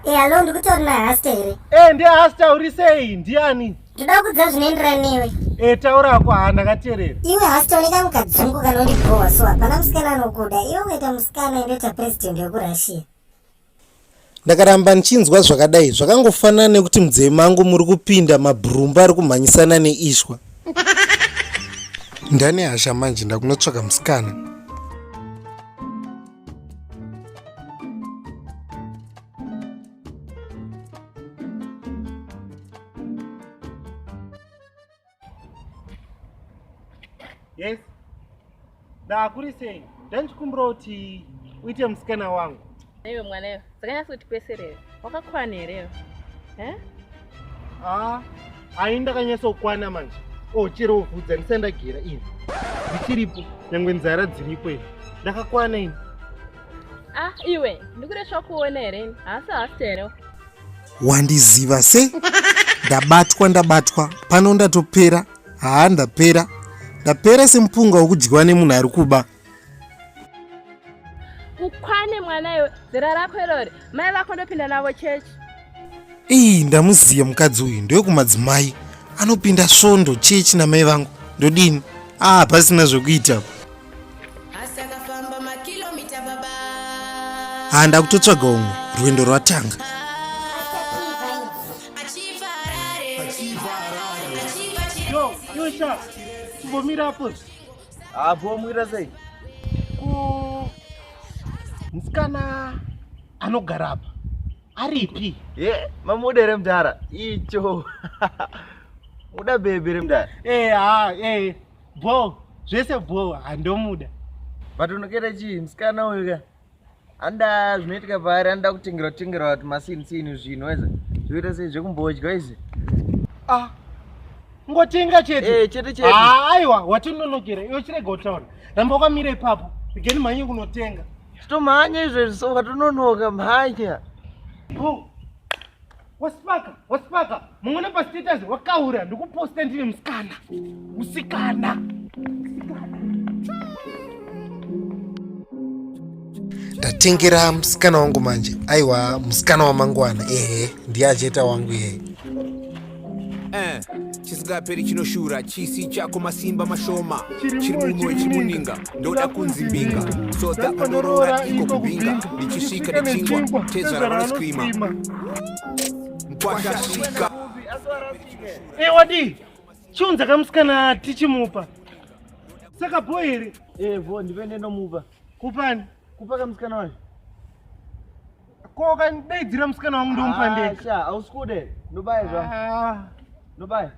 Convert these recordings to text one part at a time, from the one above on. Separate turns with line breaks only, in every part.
Hello, ndikutori naHasta here.
NdiHasta uri sei? Ndiani?
Ndoda kudza zvinoenderana newe.
Taura kwa ndakateerera.
Iwe Hasta oneka mukadzungu kanondigowa so hapana musikana anokuda. Iwe ukaita musikana ndoita president wekurashia.
Ndakaramba nichinzwa zvakadai zvakangofanana nekuti mudzimai mangu muri kupinda mabhurumba ari kumhanyisana neishwa. Ndani hasha manje ndakunotsvaka musikana.
Yes. Ndakuri sei? Ndanchikumbura kuti uite musikana wangu.
Iwe mwanayo, sakanyasa kuti kweserere. Wakakwana here?
Ainda kanyasa kukwana manje. Chero uvhudza ndisandagera ini. Ndichiripo, nyangwe nzara dziripo ini. Ndakakwana ini.
Iwe, ndikuresha kuona here? Hasta here.
Wandiziva se? Ndabatwa. Pano ndatopera. Ndapera. Ndapera semupunga wokudyiwa nemunhu ari kuba.
Ukwane mwanayo, zera rako irori. Mai vako ndopinda navo chechi.
Ndamuziya mukadzi uyu ndewekumadzimai. Anopinda svondo chechi namai vangu. Ndodini? Pasina zvokuita. Ndakutotsvaga umwe. Rwendo rwatanga.
Yosha, kumbomira hapo.
Pomwira sei?
Musikana anogara apa. Aripi?
Mamudere mudhara. Icho. Muda bebe remudhara.
Bo. Zvese bo handomuda.
Patunoketa chii musikana uyu ka? Anda zvinoitika paari anda kutengera watu masini zvino weza. Zvoita sei zvekumbodya izvi?
Ngotenga chete.
Chete.
Aiwa, watinonokera. Iwe chirega utaura. Ramba wakamira ipapo. Igeni mhanye kunotenga.
Tomhanya izvezvi so watononoka mhanya.
Wasipaka. Mungona pa status wakaura ndikuposta ndine musikana.
Ndatengera musikana wangu manje. Aiwa, musikana wamangwana. Ndiye acheta wangu yeye.
Chisingaperi chinoshura chisi chako masimba mashoma chiri mumwe chimuninga ndoda kunzimbinga soda panorora iko kubinga ndichisvika nechingwa tedzara vanosikrima mkwashasvika.
Wadi chiunza kamusikana tichimupa saka bho here.
Ndipende nomupa.
Kupani?
Kupa kamusikana wacho.
Ko kanidaidzira musikana wangu ndomupa ndeka.
Ausikude ndobaye zva. Nobaya.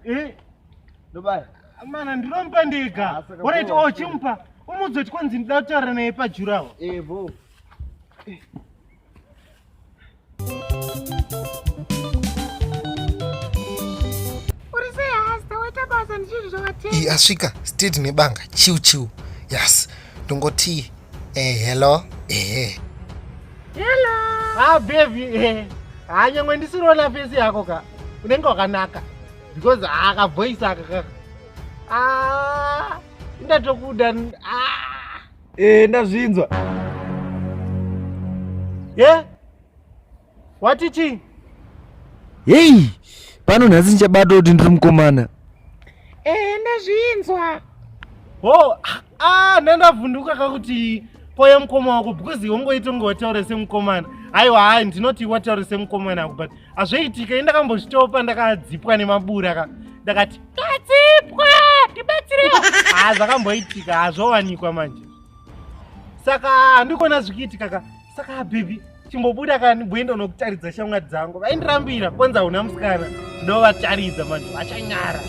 Nobaya.
Mana ndinompa ndega. Waraita chimupa. Umudzoti kwanzi ndida kutaura naye pajurawo.
Bo.
Uri sei Hasta waita basa ndichiri zvakatenga.
Asvika state nebanga chiu. Yes. Ndongoti hello.
Hello. Baby. Nyangwe ndisirona face yako ka. Unenge wakanaka. Because voice aka. Ndatokuda.
Ndazvinzwa.
Watichi?
Pano nhasi nichabata kuti ndiri mukomana.
Ndazvinzwa.
Ndandavhunduka kakuti poya mukoma wako because wongoita ngotaura semukomana. Aiwa, ndinoti wataura semukomana wako but azvoitika ndakambozvitopa ndakadzipwa nemabura ka. Ndakati ngadzipwa ndibatsirewo. Zvakamboitika hazvawanikwa manje. Saka handikona zvikiitika ka. Saka baby chimbobuda kanibwenda nokutaridza shamwari dzangu. Vaindirambira kwanza una musikana. Ndovataridza manje vachanyara.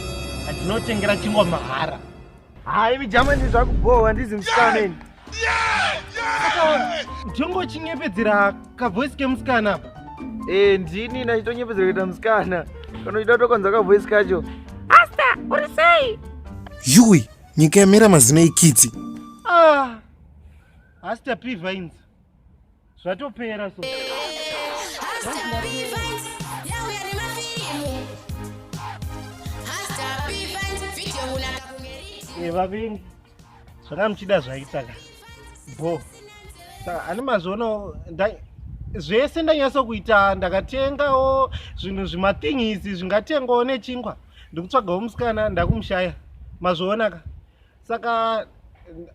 Handinotengera chingwa mahara.
Ivi Germany zvakubohwa ndizi musikana ini.
Ndingochinyephedzera kavoice kemusikana apa.
Ndini nachitonyepedzera kuita musikana. Kana uchida kutokwanza kavoice kacho.
Hasta, uri sei?
Yui, nyika yamera mazina ekidzi.
Hasta P Vines. Zvatopera so.
Hasta P Vines. Yawe ni mafimu. Hasta P Vines video unataka kungeriti.
Vavingi. Zvakamuchida zvaitaka. Bo. ani mazvono zvese ndanyatso kuita ndakatengawo zvinhu zvimathingisi zvingatengawo nechingwa ndikutsvagawo musikana ndakumushaya mazvoonaka saka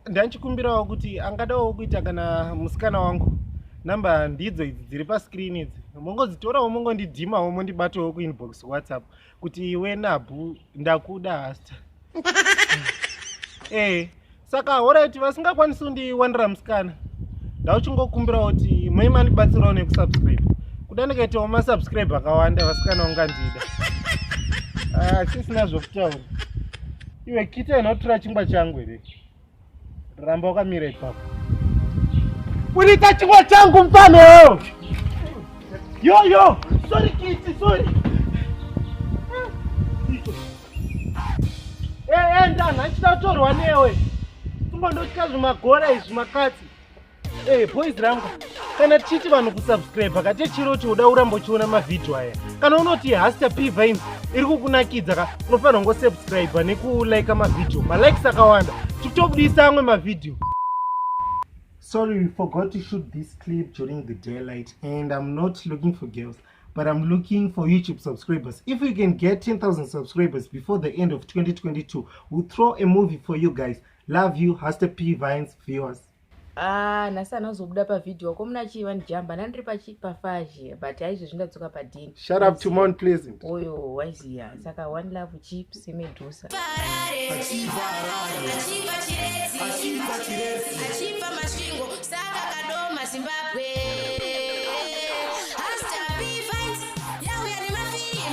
ndanchikumbirawo kuti angadawo kuita kana musikana wangu namba ndidzo idzi dziri paskrini idzi mongodzitorawo mongondidhimawo mondibatawo kuinbox whatsapp kuti iwe nabhu ndakuda hasta saka alright vasingakwanisi kundiwanira musikana ndauchingokumbirawo kuti muimandibatsirawo nekusubscribe kuda ndikaitawo masubscribe akawanda vasikana ungandida chisina zvokutaura iwe kita inotora chingwa changu here ramba wakamira ipapo urita chingwa changu mfano yo sorry kiti sorry ndana achida kutorwa newe tumbondotyika zvimagora izvi makatsi boys rangu kana tichiti vanhu kusubscribe akati chiro chouda urambochiona mavhidhiyo aya kana unoti Hasta P Vines iri kukunakidza ka unofanira ngosubscribe nekulike mavhidhiyo malikes akawanda tikutobudisa amwe mavhidhiyo. Sorry, we forgot to shoot this clip during the daylight and I'm not looking for girls but I'm looking for YouTube subscribers. If we can get 10,000 subscribers before the end of 2022, we'll throw a movie for you guys. Love you, Hasta P Vines viewers.
Nasa anozobuda pavidhiyo ko muna chiva ndijamba nandiri pafaji but aizvo ndatsoka padini.
Shut up to Mount Pleasant.
Oyo Wezhira saka one love chips semedusa.
Achimba masvingo saka kadoma Zimbabwe.